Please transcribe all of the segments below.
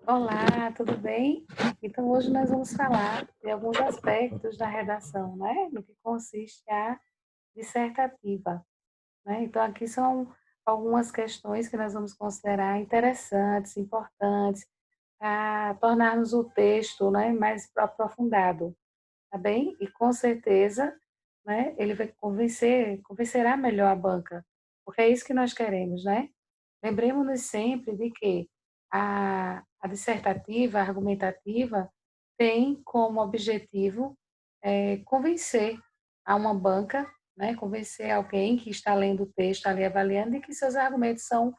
Olá, tudo bem? Então, hoje nós vamos falar de alguns aspectos da redação, né? No que consiste a dissertativa, né? Então, aqui são algumas questões que nós vamos considerar interessantes, importantes, para tornarmos o texto, né, mais aprofundado, tá bem? E com certeza, né, ele vai convencerá melhor a banca, porque é isso que nós queremos, né? Lembremos-nos sempre de que a dissertativa, a argumentativa, tem como objetivo convencer a uma banca, né, convencer alguém que está lendo o texto, ali avaliando, de que seus argumentos são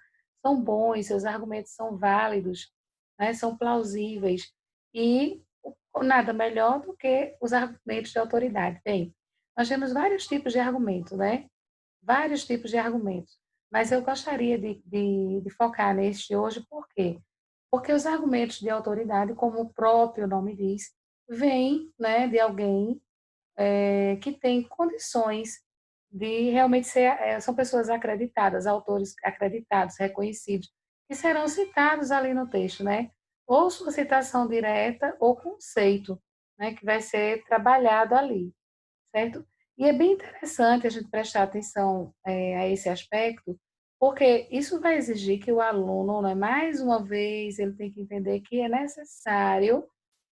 bons, seus argumentos são válidos, né, são plausíveis. E nada melhor do que os argumentos de autoridade. Bem, nós temos vários tipos de argumentos, né? Vários tipos de argumentos. Mas eu gostaria de focar neste hoje, por quê? Porque os argumentos de autoridade, como o próprio nome diz, vêm, né, de alguém que tem condições de realmente ser, são pessoas acreditadas, autores acreditados, reconhecidos, que serão citados ali no texto, né? Ou sua citação direta ou conceito, né, que vai ser trabalhado ali, certo? E é bem interessante a gente prestar atenção a esse aspecto, porque isso vai exigir que o aluno, né, mais uma vez, ele tem que entender que é necessário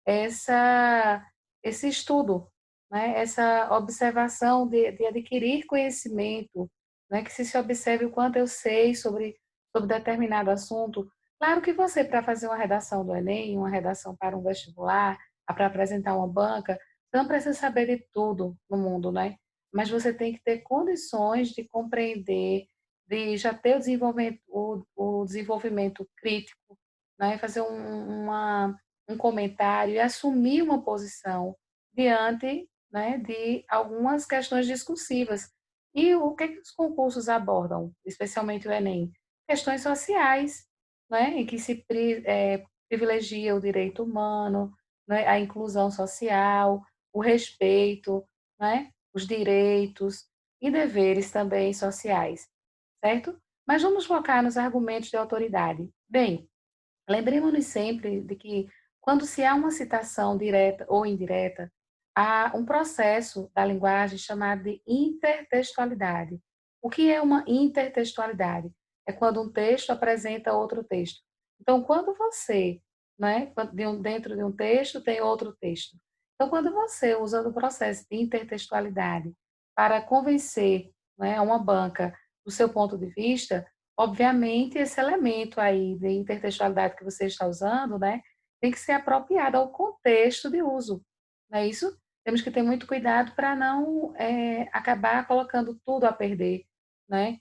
essa, esse estudo, né, essa observação de adquirir conhecimento, né, que se observe o quanto eu sei sobre determinado assunto. Claro que você, para fazer uma redação do Enem, uma redação para um vestibular, para apresentar uma banca, você não precisa saber de tudo no mundo, né? Mas você tem que ter condições de compreender, de já ter o desenvolvimento crítico, né? Fazer um comentário e assumir uma posição diante, né, de algumas questões discursivas. E o que, que os concursos abordam, especialmente o Enem? Questões sociais, né, em que se privilegia o direito humano, né, a inclusão social, o respeito, né, os direitos e deveres também sociais, certo? Mas vamos focar nos argumentos de autoridade. Bem, lembremos-nos sempre de que, quando se há uma citação direta ou indireta, há um processo da linguagem chamado de intertextualidade. O que é uma intertextualidade? É quando um texto apresenta outro texto. Então, quando você, né, dentro de um texto tem outro texto. Então, quando você usa o processo de intertextualidade para convencer, né, uma banca do seu ponto de vista, obviamente, esse elemento aí de intertextualidade que você está usando, né, tem que ser apropriado ao contexto de uso, não é isso? Temos que ter muito cuidado para não acabar colocando tudo a perder, né?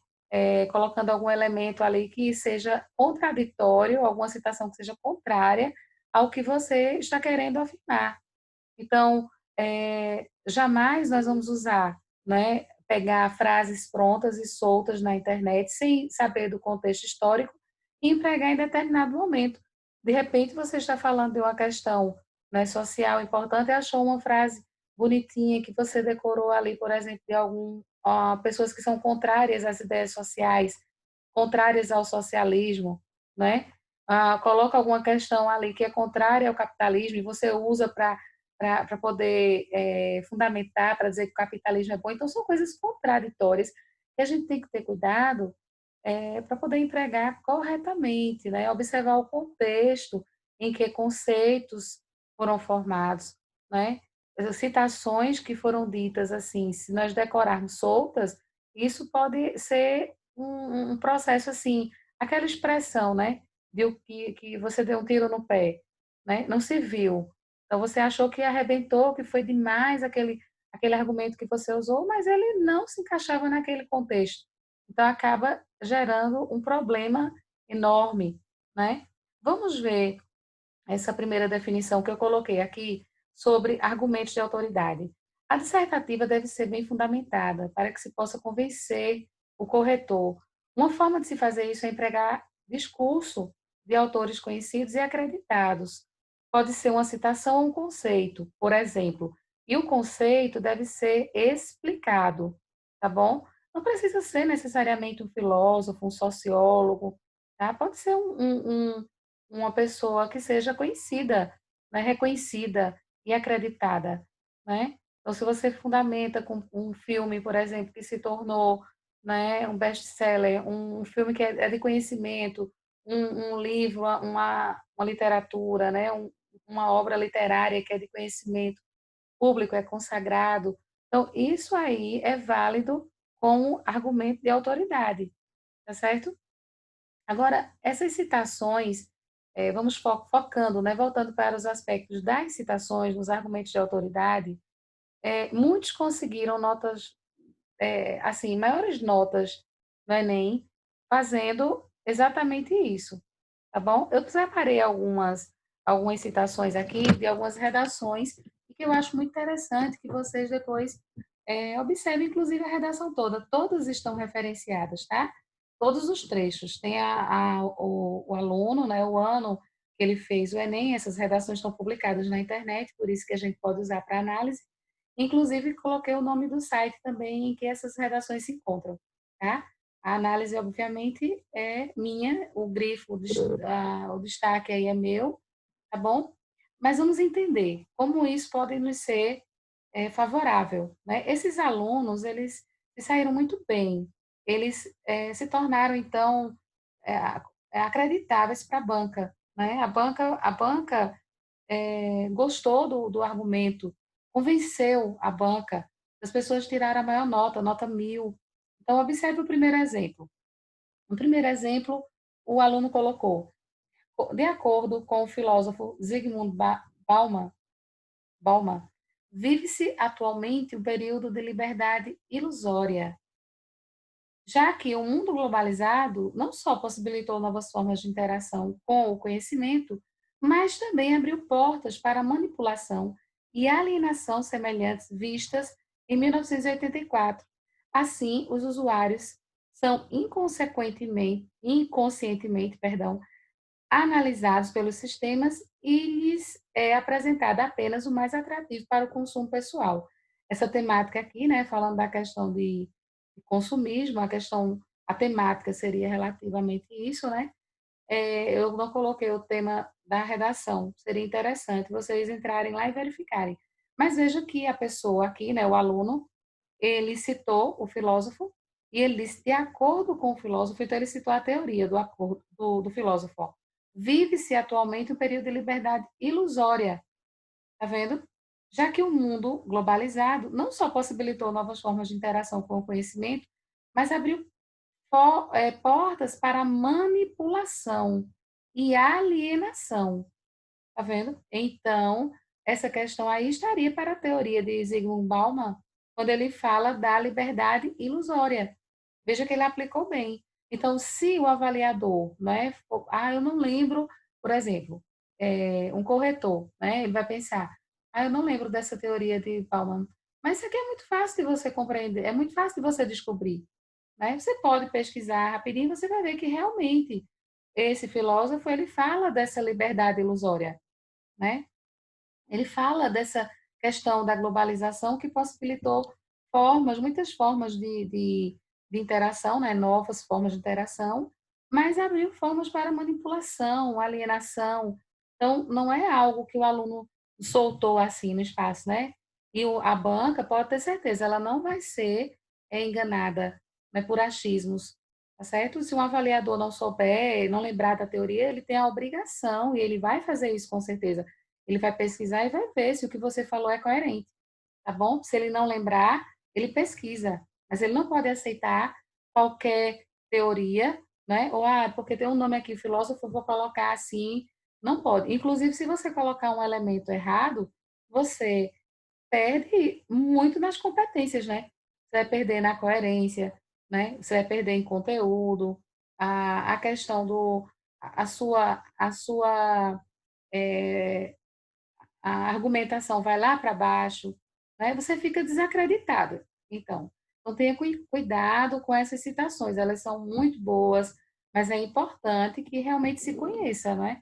Colocando algum elemento ali que seja contraditório, alguma citação que seja contrária ao que você está querendo afirmar. Então, jamais nós vamos usar, né, pegar frases prontas e soltas na internet sem saber do contexto histórico e empregar em determinado momento. De repente, você está falando de uma questão, né, social importante e achou uma frase bonitinha que você decorou ali, por exemplo, de pessoas que são contrárias às ideias sociais, contrárias ao socialismo, né? Coloca alguma questão ali que é contrária ao capitalismo e você usa para poder fundamentar, para dizer que o capitalismo é bom. Então, são coisas contraditórias que a gente tem que ter cuidado para poder entregar corretamente, né? Observar o contexto em que conceitos foram formados, né? As citações que foram ditas assim, se nós decorarmos soltas, isso pode ser um processo assim, aquela expressão, né? Que você deu um tiro no pé, né? Não se viu. Então você achou que arrebentou, que foi demais aquele argumento que você usou, mas ele não se encaixava naquele contexto. Então acaba gerando um problema enorme, né? Vamos ver essa primeira definição que eu coloquei aqui sobre argumentos de autoridade. A dissertativa deve ser bem fundamentada para que se possa convencer o corretor. Uma forma de se fazer isso é empregar discurso de autores conhecidos e acreditados. Pode ser uma citação ou um conceito, por exemplo, e o conceito deve ser explicado, tá bom? Não precisa ser necessariamente um filósofo, um sociólogo, tá? Pode ser uma pessoa que seja conhecida, né, reconhecida e acreditada, né. Então, se você fundamenta com um filme, por exemplo, que se tornou, né, um best-seller, um filme que é de conhecimento, um livro, uma literatura, né, uma obra literária que é de conhecimento público, é consagrado. Então, isso aí é válido como argumento de autoridade, tá certo? Agora, essas citações, vamos focando, né, voltando para os aspectos das citações nos argumentos de autoridade, muitos conseguiram notas, assim, maiores notas no Enem, fazendo exatamente isso, tá bom? Eu separei algumas citações aqui de algumas redações, e que eu acho muito interessante que vocês depois, observem, inclusive, a redação toda. Todas estão referenciadas, tá? Todos os trechos. Tem o aluno, né, o ano que ele fez o Enem, essas redações estão publicadas na internet, por isso que a gente pode usar para análise. Inclusive, coloquei o nome do site também em que essas redações se encontram, tá? A análise, obviamente, é minha, o grifo, o destaque aí é meu, tá bom? Mas vamos entender como isso pode nos ser favorável, né? Esses alunos, eles se saíram muito bem, eles se tornaram, então, é, acreditáveis para a banca, né? A banca gostou do argumento, convenceu a banca, as pessoas tiraram a maior nota, nota 1000. Então, observe o primeiro exemplo. No primeiro exemplo, o aluno colocou: de acordo com o filósofo Zygmunt Bauman, vive-se atualmente um período de liberdade ilusória, já que o mundo globalizado não só possibilitou novas formas de interação com o conhecimento, mas também abriu portas para a manipulação e alienação semelhantes vistas em 1984. Assim, os usuários são inconscientemente, perdão, analisados pelos sistemas e lhes é apresentado apenas o mais atrativo para o consumo pessoal. Essa temática aqui, né, falando da questão de consumismo, a temática seria relativamente isso, né? Eu não coloquei o tema da redação, seria interessante vocês entrarem lá e verificarem. Mas veja que a pessoa aqui, né, o aluno, ele citou o filósofo e ele disse, de acordo com o filósofo, então ele citou a teoria do filósofo. Ó. Vive-se atualmente um período de liberdade ilusória, tá vendo? Já que o mundo globalizado não só possibilitou novas formas de interação com o conhecimento, mas abriu portas para manipulação e alienação. Tá vendo? Então, essa questão aí estaria para a teoria de Zygmunt Bauman, quando ele fala da liberdade ilusória. Veja que ele aplicou bem. Então, se o avaliador, né, eu não lembro, por exemplo, um corretor, né, ele vai pensar, eu não lembro dessa teoria de Bauman, mas isso aqui é muito fácil de você compreender, é muito fácil de você descobrir, né? Você pode pesquisar rapidinho, você vai ver que realmente esse filósofo ele fala dessa liberdade ilusória, né? Ele fala dessa questão da globalização que possibilitou muitas formas de interação, né? Novas formas de interação, mas abriu formas para manipulação, alienação. Então, não é algo que o aluno soltou assim no espaço, né? E a banca, pode ter certeza, ela não vai ser enganada, né, por achismos, tá certo? Se um avaliador não souber, não lembrar da teoria, ele tem a obrigação, e ele vai fazer isso com certeza, ele vai pesquisar e vai ver se o que você falou é coerente, tá bom? Se ele não lembrar, ele pesquisa, mas ele não pode aceitar qualquer teoria, né? Ou, porque tem um nome aqui, filósofo, vou colocar assim. Não pode. Inclusive, se você colocar um elemento errado, você perde muito nas competências, né? Você vai perder na coerência, né? Você vai perder em conteúdo, a questão a sua eh, a argumentação vai lá para baixo, né? Você fica desacreditado. Então tenha cuidado com essas citações, elas são muito boas, mas é importante que realmente se conheça, né?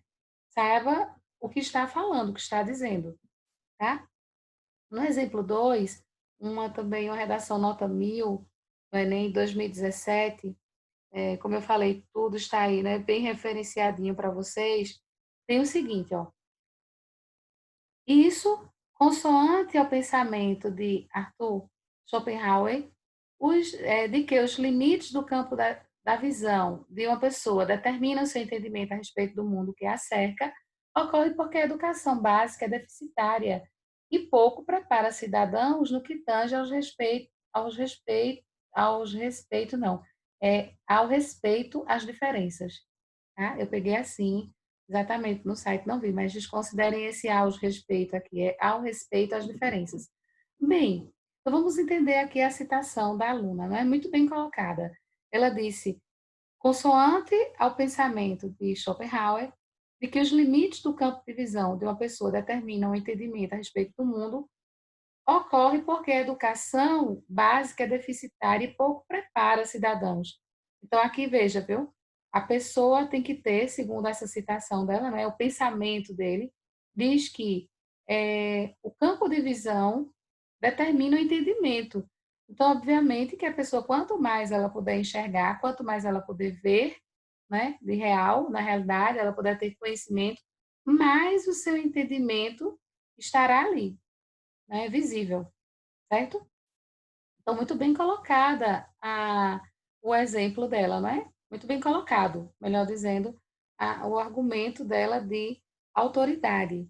Saiba o que está falando, o que está dizendo, tá? No exemplo 2, uma redação nota 1000, no Enem 2017, como eu falei, tudo está aí, né, bem referenciadinho para vocês. tem o seguinte, ó, isso, consoante ao pensamento de Arthur Schopenhauer, de que os limites do campo da visão de uma pessoa determinam seu entendimento a respeito do mundo que a cerca, ocorre porque a educação básica é deficitária e pouco prepara cidadãos no que tange ao respeito às diferenças. Tá? Eu peguei assim, exatamente, no site não vi, mas desconsiderem esse ao respeito aqui, é ao respeito às diferenças. Bem, então vamos entender aqui a citação da aluna, não é muito bem colocada. Ela disse, consoante ao pensamento de Schopenhauer, de que os limites do campo de visão de uma pessoa determinam o entendimento a respeito do mundo, ocorre porque a educação básica é deficitária e pouco prepara cidadãos. Então, aqui veja, viu? A pessoa tem que ter, segundo essa citação dela, né, o pensamento dele, diz que o campo de visão determina o entendimento. Então, obviamente, que a pessoa, quanto mais ela puder enxergar, quanto mais ela puder ver, né, de real, na realidade, ela puder ter conhecimento, mais o seu entendimento estará ali, né, visível, certo? Então, muito bem colocada o exemplo dela, não é? Muito bem colocado, melhor dizendo, o argumento dela de autoridade.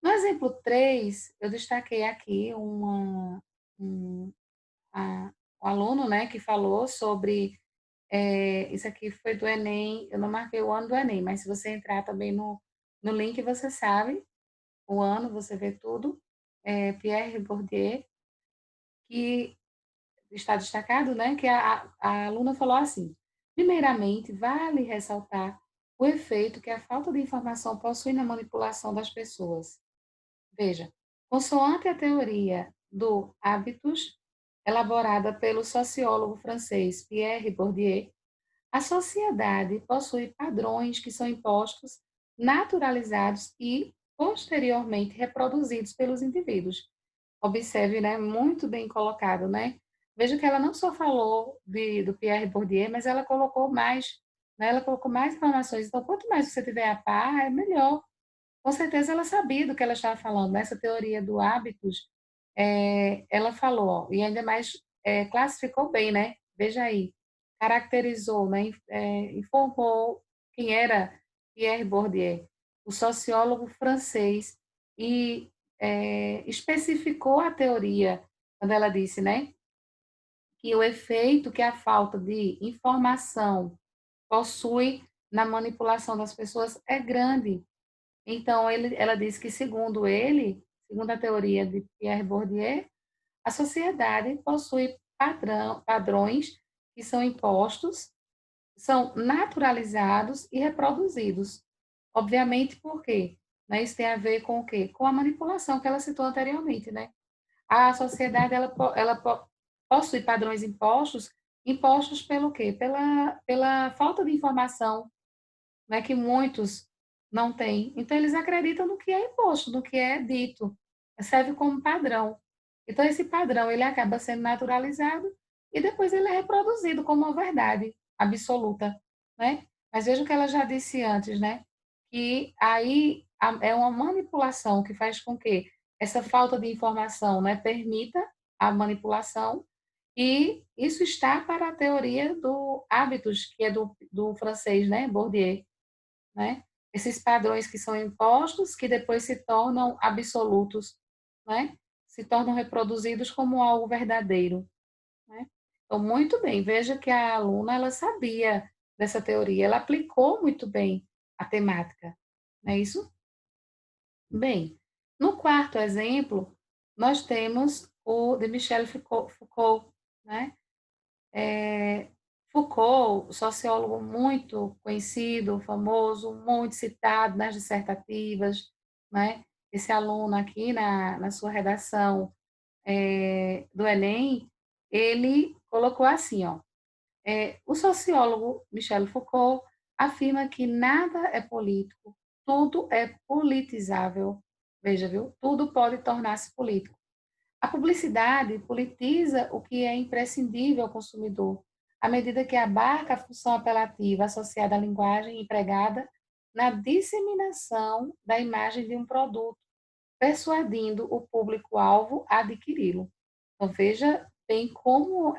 No exemplo 3 eu destaquei aqui um, um aluno, né, que falou sobre, isso aqui foi do Enem, eu não marquei o ano do Enem, mas se você entrar também no link, você sabe o ano, você vê tudo, Pierre Bourdieu, que está destacado, né, que a aluna falou assim: primeiramente, vale ressaltar o efeito que a falta de informação possui na manipulação das pessoas. Veja, consoante a teoria do hábitos, elaborada pelo sociólogo francês Pierre Bourdieu, a sociedade possui padrões que são impostos, naturalizados e posteriormente reproduzidos pelos indivíduos. Observe, né, muito bem colocado, né? Veja que ela não só falou do Pierre Bourdieu, mas ela colocou mais, né, ela colocou mais informações. Então, quanto mais você tiver a par, é melhor. Com certeza ela sabia do que ela estava falando. Nessa teoria do hábitos, ela falou, ó, e ainda mais classificou bem, né? Veja aí, caracterizou, né, informou quem era Pierre Bourdieu, o sociólogo francês, e especificou a teoria, quando ela disse, né, que o efeito que a falta de informação possui na manipulação das pessoas é grande. Então, ela diz que, segundo ele, segundo a teoria de Pierre Bourdieu, a sociedade possui padrões que são impostos, são naturalizados e reproduzidos. Obviamente, por quê? Né? Isso tem a ver com o quê? Com a manipulação que ela citou anteriormente, né? A sociedade, possui padrões impostos, impostos pelo quê? Pela falta de informação, né, que muitos não têm. Então, eles acreditam no que é imposto, no que é dito, serve como padrão. Então, esse padrão ele acaba sendo naturalizado e depois ele é reproduzido como uma verdade absoluta, né? Mas veja o que ela já disse antes, né? Que aí é uma manipulação que faz com que essa falta de informação, né, permita a manipulação e isso está para a teoria do hábitos, que é do francês, né, Bourdieu, né? Esses padrões que são impostos, que depois se tornam absolutos, né? Se tornam reproduzidos como algo verdadeiro, né? Então, muito bem, veja que a aluna, ela sabia dessa teoria, ela aplicou muito bem a temática, não é isso? Bem, no quarto exemplo, nós temos o de Michel Foucault, né? Foucault, sociólogo muito conhecido, famoso, muito citado nas dissertativas, né? Esse aluno aqui na sua redação do Enem, ele colocou assim, ó, o sociólogo Michel Foucault afirma que nada é político, tudo é politizável. Veja, viu? Tudo pode tornar-se político. A publicidade politiza o que é imprescindível ao consumidor, à medida que abarca a função apelativa associada à linguagem empregada na disseminação da imagem de um produto, persuadindo o público-alvo a adquiri-lo. Então, veja bem como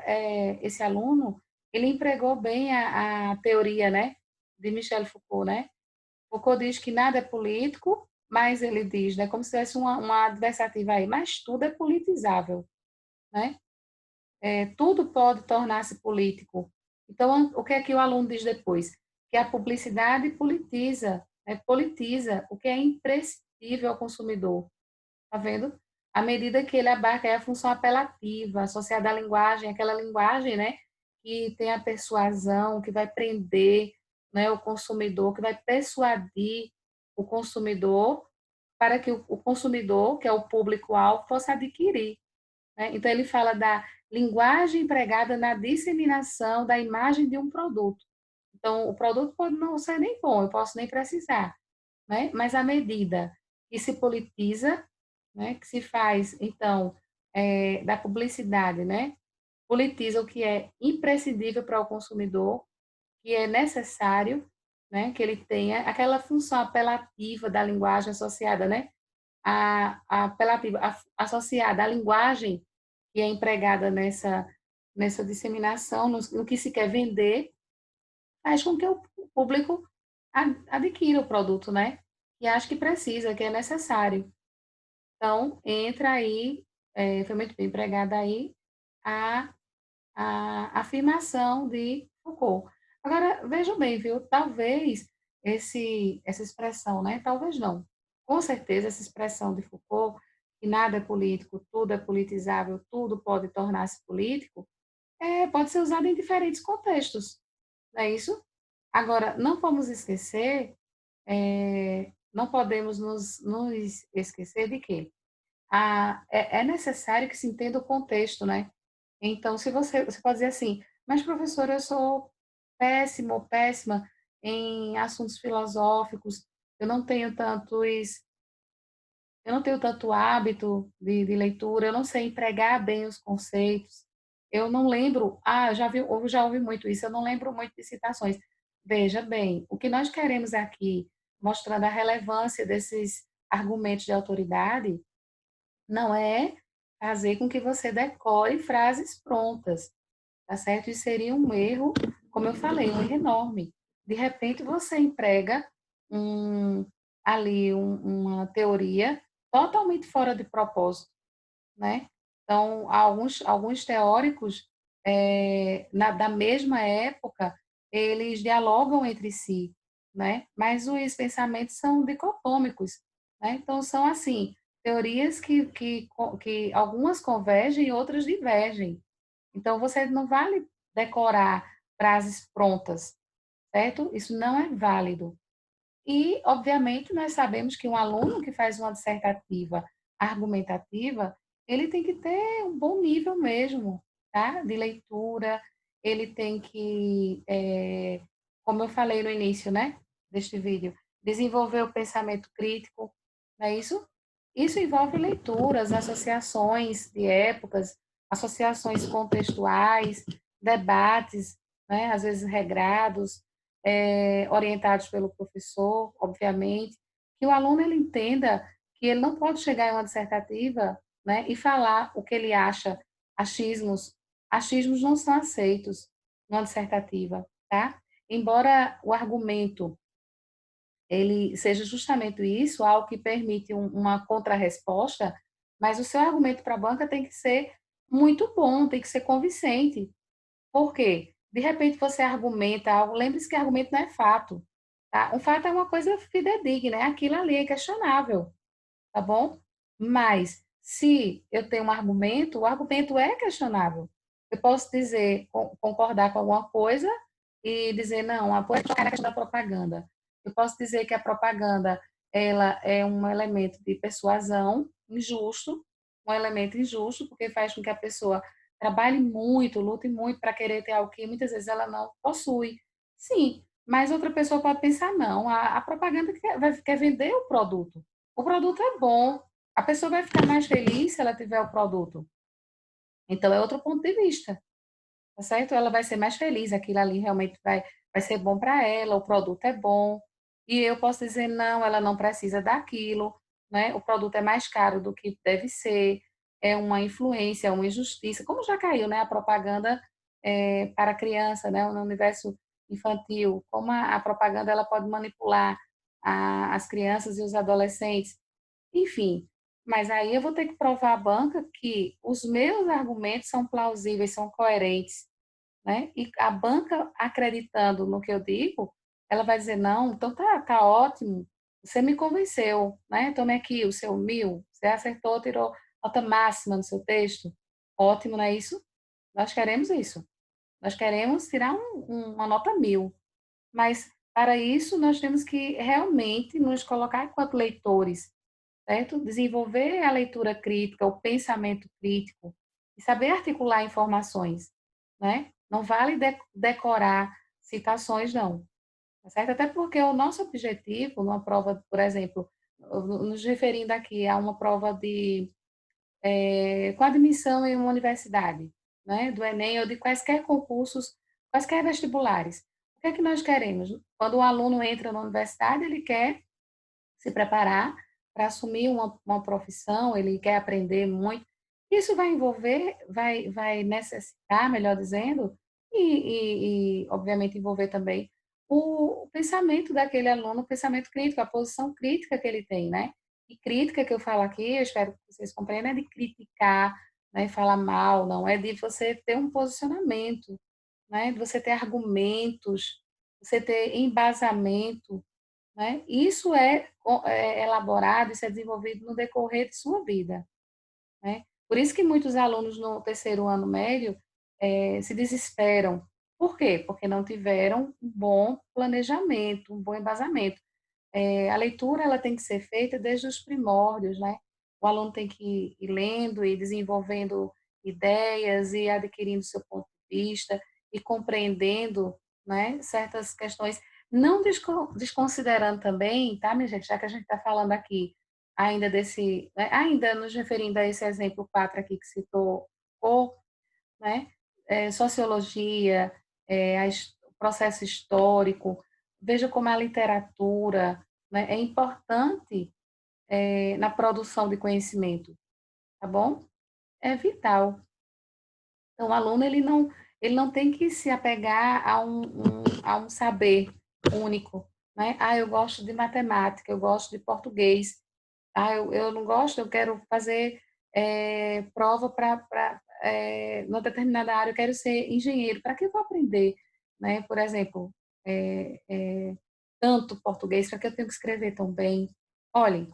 esse aluno ele empregou bem a teoria, né, de Michel Foucault, né? Foucault diz que nada é político, mas ele diz, né, como se tivesse uma adversativa aí, mas tudo é politizável, né? Tudo pode tornar-se político. Então, o que é que o aluno diz depois? Que a publicidade politiza, né? Politiza o que é imprescindível ao consumidor. Tá vendo? À medida que ele abarca a função apelativa, associada à linguagem, aquela linguagem, né, que tem a persuasão, que vai prender, né, o consumidor, que vai persuadir o consumidor para que o consumidor, que é o público-alvo, possa adquirir, né? Então, ele fala da linguagem empregada na disseminação da imagem de um produto. Então, o produto pode não ser nem bom, eu posso nem precisar, né? Mas à medida que se politiza, né, que se faz, então, da publicidade, né, politiza o que é imprescindível para o consumidor, que é necessário, né, que ele tenha aquela função apelativa da linguagem associada, né, a apelativa associada à linguagem que é empregada nessa disseminação, no que se quer vender, faz com que o público adquira o produto, né, que acha que precisa, que é necessário. Então, entra aí, foi muito bem empregada aí, a, a afirmação de Foucault. Agora, vejam bem, viu? Talvez essa expressão, né? Talvez não. Com certeza, essa expressão de Foucault, que nada é político, tudo é politizável, tudo pode tornar-se político, pode ser usada em diferentes contextos, não é isso? Agora, não vamos esquecer, não podemos nos esquecer de que é necessário que se entenda o contexto, né? Então, se você pode dizer assim, mas professora, eu sou péssimo ou péssima em assuntos filosóficos, eu não tenho tantos, eu não tenho tanto hábito de leitura, eu não sei empregar bem os conceitos, eu não lembro, eu já ouvi muito isso, eu não lembro muito de citações. Veja bem, o que nós queremos aqui, mostrando a relevância desses argumentos de autoridade, não é fazer com que você decore frases prontas, tá certo? Isso seria um erro, como eu falei, um erro enorme. De repente você emprega um, uma teoria totalmente fora de propósito, né? Então, alguns teóricos da mesma época, eles dialogam entre si, né? Mas os pensamentos são dicotômicos, né? Então, são assim, teorias que algumas convergem e outras divergem. Então, você não vale decorar frases prontas, certo? Isso não é válido. E, obviamente, nós sabemos que um aluno que faz uma dissertativa argumentativa, ele tem que ter um bom nível mesmo, tá? De leitura, ele tem que, como eu falei no início, né, deste vídeo, desenvolver o pensamento crítico, não é isso? Isso envolve leituras, associações de épocas, associações contextuais, debates, né, às vezes regrados, orientados pelo professor, obviamente, que o aluno ele entenda que ele não pode chegar em uma dissertativa, né, e falar o que ele acha, achismos. Achismos não são aceitos numa dissertativa, tá? Embora o argumento ele seja justamente isso, algo que permite uma contrarresposta, mas o seu argumento para a banca tem que ser muito bom, tem que ser convincente. Por quê? De repente você argumenta algo, lembre-se que argumento não é fato, tá? Um fato é uma coisa fidedigna, aquilo ali é questionável, tá bom? Mas se eu tenho um argumento, o argumento é questionável. Eu posso dizer, concordar com alguma coisa e dizer, não, a questão da propaganda. Eu posso dizer que a propaganda ela é um elemento de persuasão injusto, um elemento injusto, porque faz com que a pessoa trabalhe muito, lute muito para querer ter algo que muitas vezes ela não possui. Sim, mas outra pessoa pode pensar, não, a propaganda quer vender o produto. O produto é bom, a pessoa vai ficar mais feliz se ela tiver o produto. Então, é outro ponto de vista, tá certo? Ela vai ser mais feliz, aquilo ali realmente vai ser bom para ela, o produto é bom. e eu posso dizer: "Não, ela não precisa daquilo", né, o produto é mais caro do que deve ser, é uma influência, é uma injustiça, como já caiu, né, a propaganda, para a criança, né, no universo infantil, como a propaganda ela pode manipular as crianças e os adolescentes, enfim. Mas aí eu vou ter que provar à banca que os meus argumentos são plausíveis, são coerentes, né, e a banca acreditando no que eu digo, ela vai dizer: "Não, então tá ótimo, você me convenceu, né, tome aqui o seu 1000, você acertou, tirou nota máxima no seu texto, ótimo, não é isso? Nós queremos isso, nós queremos tirar uma nota 1000, mas para isso nós temos que realmente nos colocar enquanto leitores, certo? Desenvolver a leitura crítica, o pensamento crítico e saber articular informações, né? Não vale decorar citações, não, tá certo? Até porque o nosso objetivo numa prova, por exemplo, nos referindo aqui a uma prova de com admissão em uma universidade, né, do Enem ou de quaisquer concursos, quaisquer vestibulares. O que é que nós queremos? Quando o aluno entra na universidade, ele quer se preparar para assumir uma profissão, ele quer aprender muito. Isso vai envolver, vai necessitar, melhor dizendo, obviamente envolver também o pensamento daquele aluno, o pensamento crítico, a posição crítica que ele tem, né? E crítica que eu falo aqui, eu espero que vocês compreendam, é de criticar, né, falar mal, não, é de você ter um posicionamento, né, de você ter argumentos, você ter embasamento, né? Isso é elaborado, isso é desenvolvido no decorrer de sua vida, né? Por isso que muitos alunos no terceiro ano médio se desesperam. Por quê? Porque não tiveram um bom planejamento, um bom embasamento. A leitura ela tem que ser feita desde os primórdios, né? O aluno tem que ir lendo e desenvolvendo ideias e adquirindo seu ponto de vista e compreendendo, né, certas questões, não desconsiderando também, tá, minha gente, já que a gente está falando aqui ainda desse, né, ainda nos referindo a esse exemplo 4 aqui que citou, o, né, sociologia, o processo histórico, veja como a literatura, né, é importante na produção de conhecimento, tá bom? É vital. Então, o aluno ele não tem que se apegar a um saber único, né? Ah, eu gosto de matemática, eu gosto de português. Ah, eu não gosto, eu quero fazer prova para numa determinada área, eu quero ser engenheiro. Para que eu vou aprender, né? Por exemplo, é, é, tanto português, para que eu tenho que escrever tão bem? Olhem,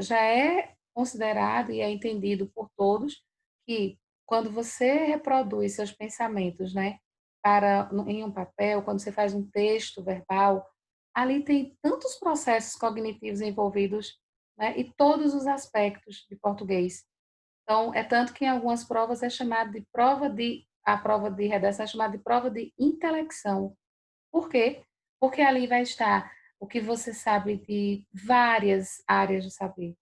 já é considerado e é entendido por todos que quando você reproduz seus pensamentos, né, em um papel, quando você faz um texto verbal, ali tem tantos processos cognitivos envolvidos, né, e todos os aspectos de português. Então, é tanto que em algumas provas é chamado de a prova de redação é chamada de prova de intelecção. Por quê? Porque ali vai estar o que você sabe de várias áreas do saber,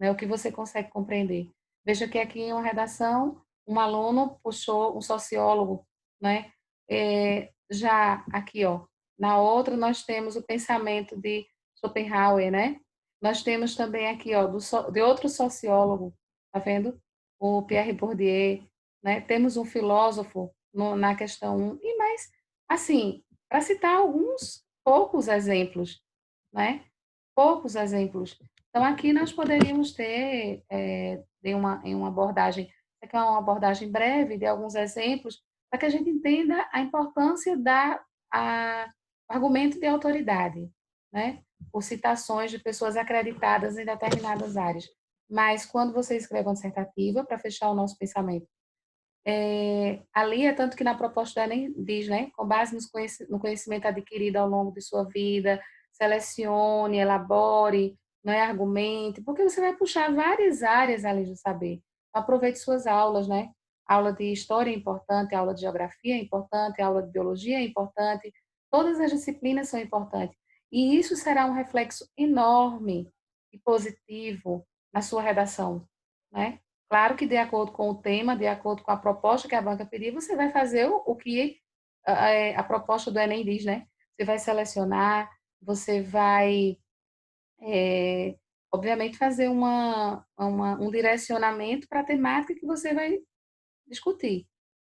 né? O que você consegue compreender. Veja que aqui em uma redação, um aluno puxou um sociólogo, né? Já aqui, ó, na outra nós temos o pensamento de Schopenhauer, né? Nós temos também aqui, ó, de outro sociólogo, tá vendo? O Pierre Bourdieu, né? Temos um filósofo na questão um e mais, assim, para citar alguns poucos exemplos, né? Poucos exemplos. Então, aqui nós poderíamos ter, em uma abordagem, que é uma abordagem breve de alguns exemplos, para que a gente entenda a importância a, argumento de autoridade, né? Por citações de pessoas acreditadas em determinadas áreas. Mas, quando você escreve uma dissertativa, para fechar o nosso pensamento, ali é tanto que na proposta ela nem diz, né, com base no conhecimento adquirido ao longo de sua vida, selecione, elabore, né, argumente, porque você vai puxar várias áreas ali do saber. Aproveite suas aulas, né? Aula de história é importante, aula de geografia é importante, aula de biologia é importante, todas as disciplinas são importantes. E isso será um reflexo enorme e positivo na sua redação, né? Claro que de acordo com o tema, de acordo com a proposta que a banca pedir, você vai fazer o que a proposta do Enem diz, né? Você vai selecionar, você vai, obviamente, fazer um direcionamento para a temática que você vai discutir,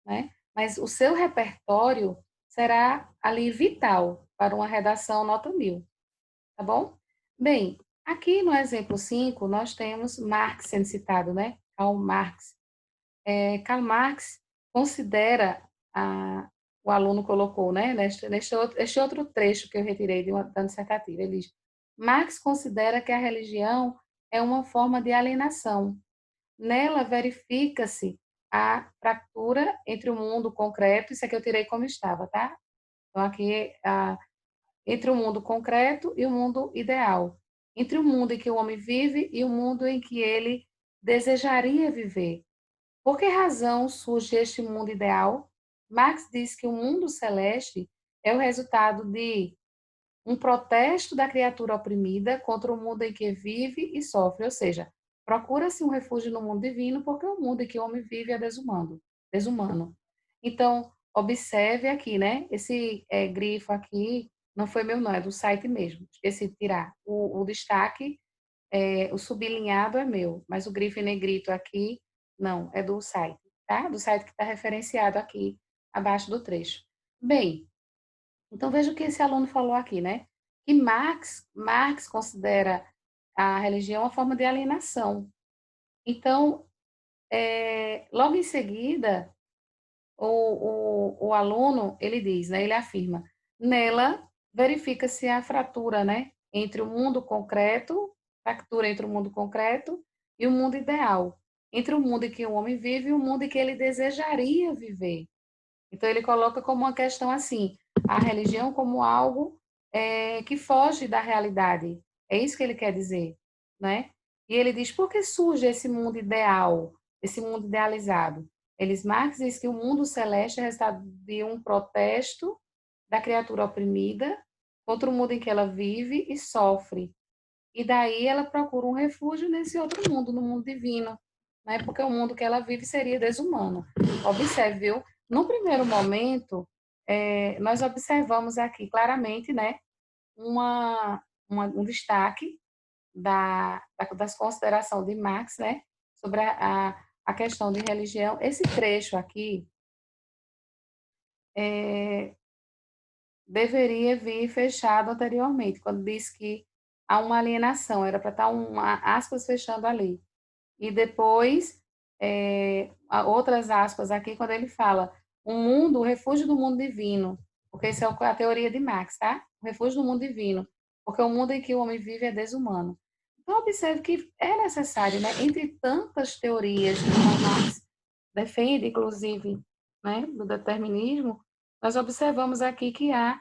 né? Mas o seu repertório será ali vital para uma redação nota 1000, tá bom? Bem, aqui no exemplo 5 nós temos Marx sendo citado, né? Karl Marx. Karl Marx considera, o aluno colocou, né, este outro trecho que eu retirei da dissertativa, ele diz, Marx considera que a religião é uma forma de alienação. Nela verifica-se a fratura entre o mundo concreto, isso aqui eu tirei como estava, tá? Então, aqui, entre o mundo concreto e o mundo ideal. Entre o mundo em que o homem vive e o mundo em que ele desejaria viver. Por que razão surge este mundo ideal? Marx diz que o mundo celeste é o resultado de um protesto da criatura oprimida contra o mundo em que vive e sofre, ou seja, procura-se um refúgio no mundo divino porque o mundo em que o homem vive é desumano. Então, observe aqui, né? Esse grifo aqui não foi meu, não, é do site mesmo. Esqueci de tirar. O destaque, o sublinhado é meu, mas o grifo em negrito aqui, não, é do site, tá? Do site que está referenciado aqui abaixo do trecho. Bem, então, veja o que esse aluno falou aqui, né? Que Marx considera a religião uma forma de alienação. Então, logo em seguida, o aluno, ele diz, né, ele afirma, nela verifica-se a fratura, né, entre o mundo concreto, fractura entre o mundo concreto e o mundo ideal, entre o mundo em que o homem vive e o mundo em que ele desejaria viver. Então, ele coloca como uma questão assim, a religião como algo que foge da realidade. É isso que ele quer dizer, né? E ele diz, por que surge esse mundo ideal, esse mundo idealizado? Marx diz que o mundo celeste é resultado de um protesto da criatura oprimida contra o mundo em que ela vive e sofre. E daí ela procura um refúgio nesse outro mundo, no mundo divino, né? Porque o mundo que ela vive seria desumano. Observe, viu? No primeiro momento, nós observamos aqui claramente, né, um destaque das considerações de Marx, né, sobre a questão de religião. Esse trecho aqui deveria vir fechado anteriormente, quando diz que há uma alienação, era para estar aspas fechando ali. E depois, outras aspas aqui, quando ele fala o refúgio do mundo divino, porque isso é a teoria de Marx, tá? O refúgio do mundo divino, porque o mundo em que o homem vive é desumano. Então, observe que é necessário, né, entre tantas teorias que Marx defende, inclusive, né, do determinismo, nós observamos aqui que há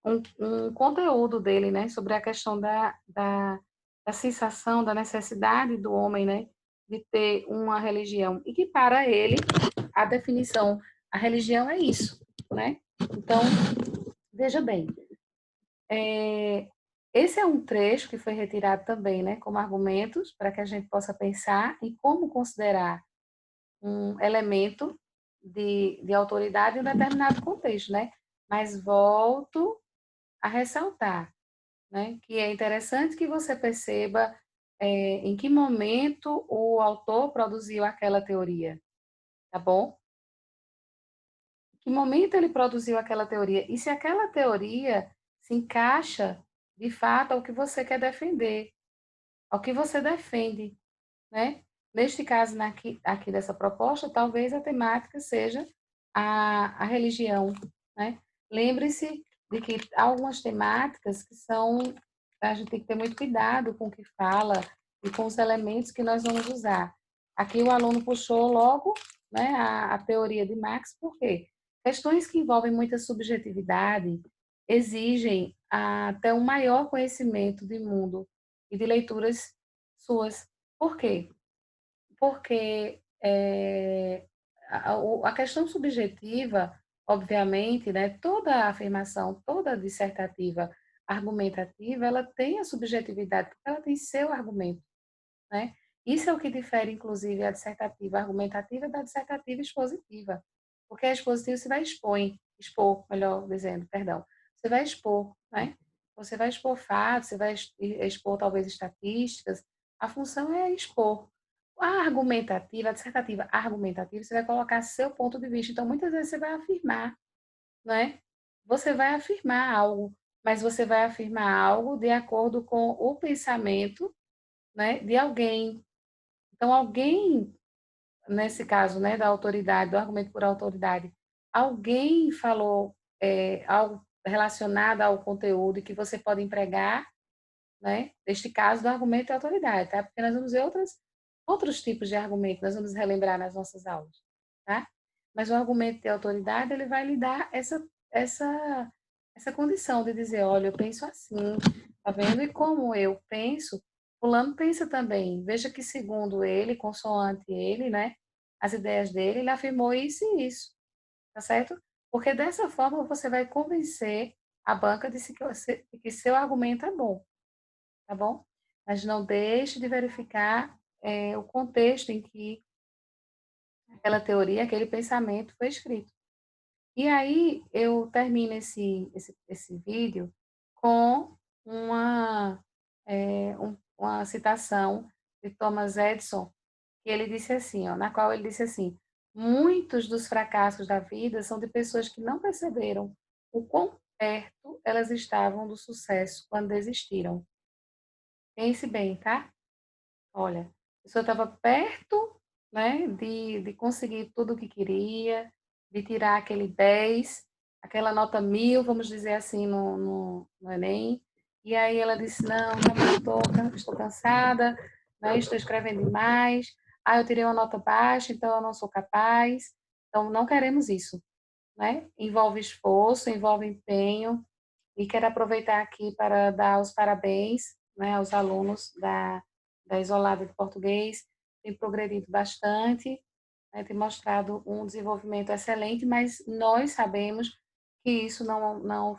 um conteúdo dele, né, sobre a questão da sensação, da necessidade do homem, né, de ter uma religião. E que para ele, a definição, a religião é isso, né? Então, veja bem, esse é um trecho que foi retirado também, né, como argumentos para que a gente possa pensar em como considerar um elemento de autoridade em um determinado contexto, né? Mas volto a ressaltar, né, que é interessante que você perceba em que momento o autor produziu aquela teoria, tá bom? Em que momento ele produziu aquela teoria e se aquela teoria se encaixa de fato ao que você quer defender, ao que você defende, né? Neste caso aqui dessa proposta, talvez a temática seja a religião, né? Lembre-se de que há algumas temáticas que são, a gente tem que ter muito cuidado com o que fala e com os elementos que nós vamos usar. Aqui o aluno puxou logo, né, a teoria de Marx, por quê? Questões que envolvem muita subjetividade exigem até um maior conhecimento de mundo e de leituras suas. Por quê? Porque a questão subjetiva, obviamente, né, toda afirmação, toda dissertativa argumentativa, ela tem a subjetividade, porque ela tem seu argumento, né? Isso é o que difere, inclusive, a dissertativa argumentativa da dissertativa expositiva. Porque a expositiva você vai expor, melhor dizendo, perdão, você vai expor, né? Você vai expor fatos, você vai expor talvez estatísticas, a função é expor. A argumentativa, a dissertativa argumentativa, você vai colocar seu ponto de vista. Então, muitas vezes você vai afirmar, né? Você vai afirmar algo, mas você vai afirmar algo de acordo com o pensamento, né, de alguém. Então, alguém, nesse caso, né, da autoridade, do argumento por autoridade, alguém falou algo relacionado ao conteúdo que você pode empregar, né? Neste caso, do argumento de autoridade, tá? Porque nós vamos ver outros tipos de argumento, nós vamos relembrar nas nossas aulas, tá? Mas o argumento de autoridade, ele vai lhe dar essa, essa condição de dizer, olha, eu penso assim, tá vendo? E como eu penso, fulano pensa também. Veja que segundo ele, consoante ele, né? As ideias dele, ele afirmou isso e isso, tá certo? Porque dessa forma você vai convencer a banca de que seu argumento é bom, tá bom? Mas não deixe de verificar o contexto em que aquela teoria, aquele pensamento foi escrito. E aí eu termino esse vídeo com uma citação de Thomas Edison, que ele disse assim, ó, na qual ele disse assim: muitos dos fracassos da vida são de pessoas que não perceberam o quão perto elas estavam do sucesso quando desistiram. Pense bem, tá? Olha, a pessoa estava perto, né, de conseguir tudo o que queria, de tirar aquele 10, aquela nota 1000, vamos dizer assim, no Enem. E aí ela disse, não, estou cansada, né, estou escrevendo demais. Ah, eu tirei uma nota baixa, então eu não sou capaz. Então, não queremos isso, né? Envolve esforço, envolve empenho. E quero aproveitar aqui para dar os parabéns, né, aos alunos da Isolada de Português. Tem progredido bastante, né, tem mostrado um desenvolvimento excelente, mas nós sabemos que isso não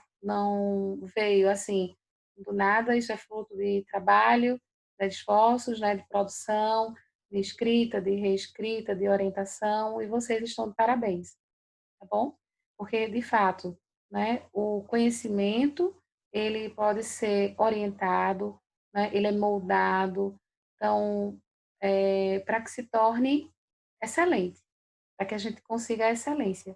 veio assim do nada, isso é fruto de trabalho, de esforços, né, de produção, de escrita, de reescrita, de orientação, e vocês estão de parabéns, tá bom? Porque, de fato, né, o conhecimento, ele pode ser orientado, né, ele é moldado, então, para que se torne excelente, para que a gente consiga a excelência,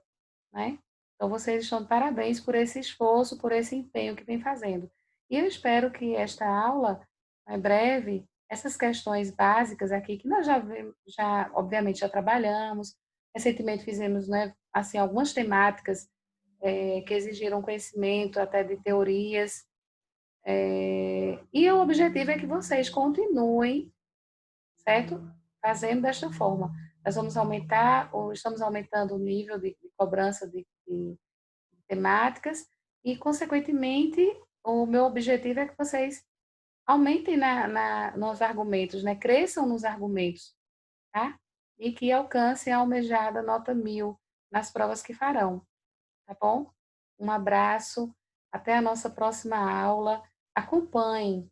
né? Então, vocês estão de parabéns por esse esforço, por esse empenho que vem fazendo. E eu espero que esta aula, em breve, essas questões básicas aqui, que nós já obviamente, já trabalhamos, recentemente fizemos, né, assim, algumas temáticas que exigiram conhecimento até de teorias, e o objetivo é que vocês continuem, certo? Fazendo desta forma. Nós vamos aumentar, ou estamos aumentando o nível de cobrança de temáticas e, consequentemente, o meu objetivo é que vocês aumentem nos argumentos, né? Cresçam nos argumentos, tá? E que alcancem a almejada nota 1000 nas provas que farão, tá bom? Um abraço, até a nossa próxima aula. Acompanhem.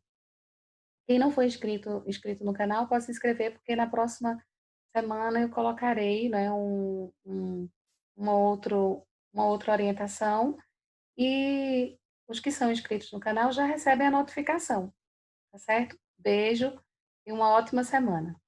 Quem não foi inscrito no canal, pode se inscrever, porque na próxima semana eu colocarei, né, uma, outro, uma outra orientação e os que são inscritos no canal já recebem a notificação, tá certo? Beijo e uma ótima semana.